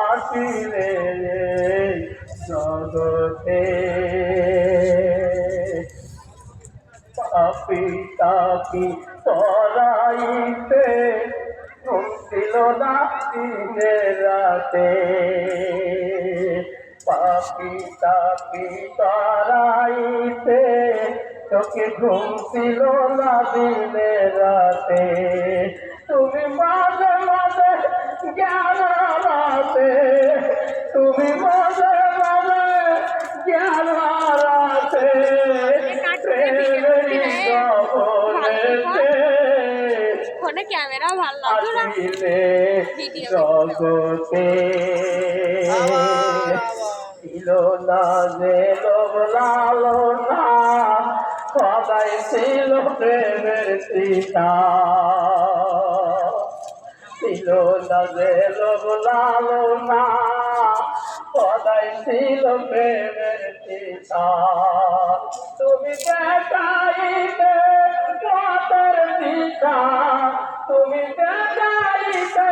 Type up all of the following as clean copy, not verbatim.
আসিলে জগতে পাপি তাপি তরাইতে ঘুমছিল না দিনে রাতে পাপি তাপি তরাইতে তোকে ঘুমছিল না দিনে রাতে তুমি মাঝে মাঝে জ্ঞান রাতে তুমি মাঝে মাঝে জ্ঞান রাতে ফোনে ক্যামেরা ভালো লাগতো না জগতে ছিল না যে লোভ লালনা সদাই ছিল প্রেমের তৃষা ছিল না যে লোভ লালনা সদাই ছিল প্রেমের তৃষা তুমি দেখাইতে পথের দিশা তুমি দেখাইতে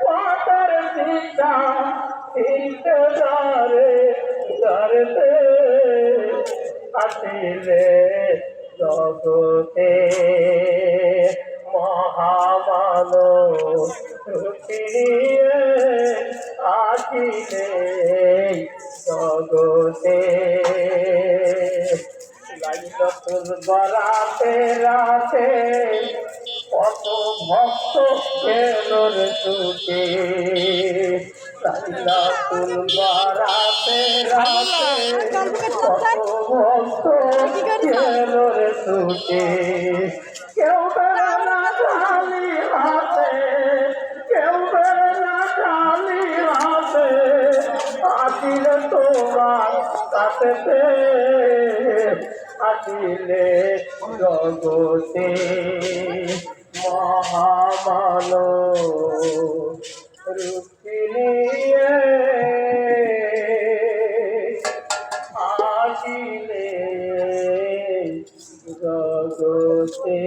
পথের দিশা ইন্তজারে করতে আসিলে জগতে মহামানব ফিরিয়ে আসিলে জগতে লাইলাতুল বরাতে রাতে কত ভক্ত এলোর ছুটে লাইলাতুল বরাতে রাতে কত ভক্ত এলোর ছুটে কেউ বেড়ে না খালি হাতে কেউ বেড়ে না খালি হাতে আসিলে তোমার কাছে আসিলে জগতে মহামানব রূপিণীয়ে আসিলে জগতে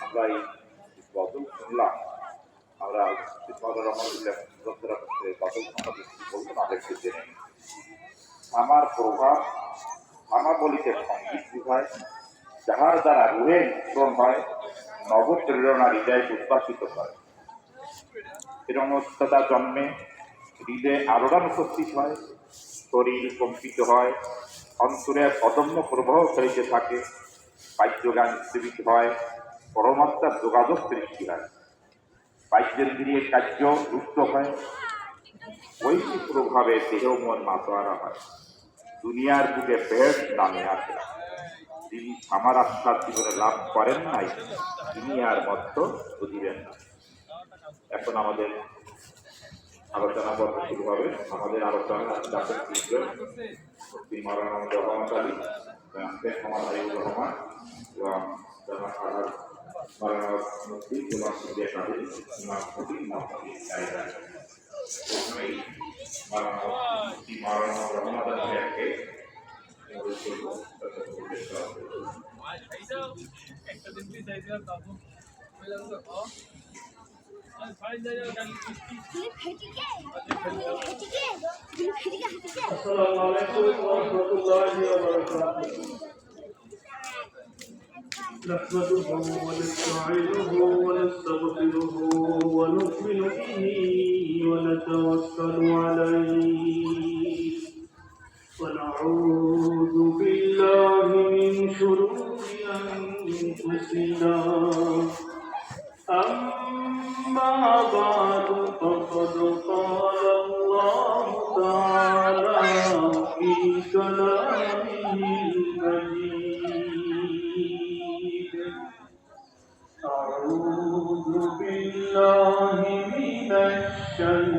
আমরা এই বদল শুনলাম আমরা বদল বলবো তাদেরকে জেনে আমার প্রভাব আমার বলিতে সঙ্গীত বুঝায় যাহার দ্বারা রুহের মিশ্রণ হয় নবপ্রেরণা হৃদয় উদ্ভাসিত হয় প্রেরণতা জন্মে হৃদয়ে আলোড়ন উপস্থিত হয় শরীর কম্পিত হয় অন্তরের অদম্য প্রবাহ চলিতে থাকে বাহ্যজ্ঞান উদ্দীপিত হয় পরমাত্মার যোগাযোগ সৃষ্টি হয় বাহ্যেন্দ্রিয়ের কার্য রুদ্ধ হয় বৈশ্বিক প্রভাবে দেহ মন মাতোয়ারা হয় দুনিয়ার বুকে বেশ নামে আসে যিনি আমার আত্মার জীবনে লাভ করেন নাই তিনি আর মধ্য বুঝিবেন না। এখন আমাদের আলোচনা পর্ব শুরু হবে। আমাদের আলোচনা ডাক্তার মাওলানা রহমান আলী মোহাম্মদ আইয়ুব রহমান এবং মাওলানা মুফতি গোলাম নবী কাদের ইমাম খতিব মুফতি সাইয়েদ প্রথমেই মাওলানা রহমান আলীকে نحمده ونستعينه ونستغفره ونؤمن به ونتوكل عليه ونعوذ بالله من شرور أنفسنا أما بعد فقد قال الله تعالى في كلامه المجيد أعوذ بالله من الشيطان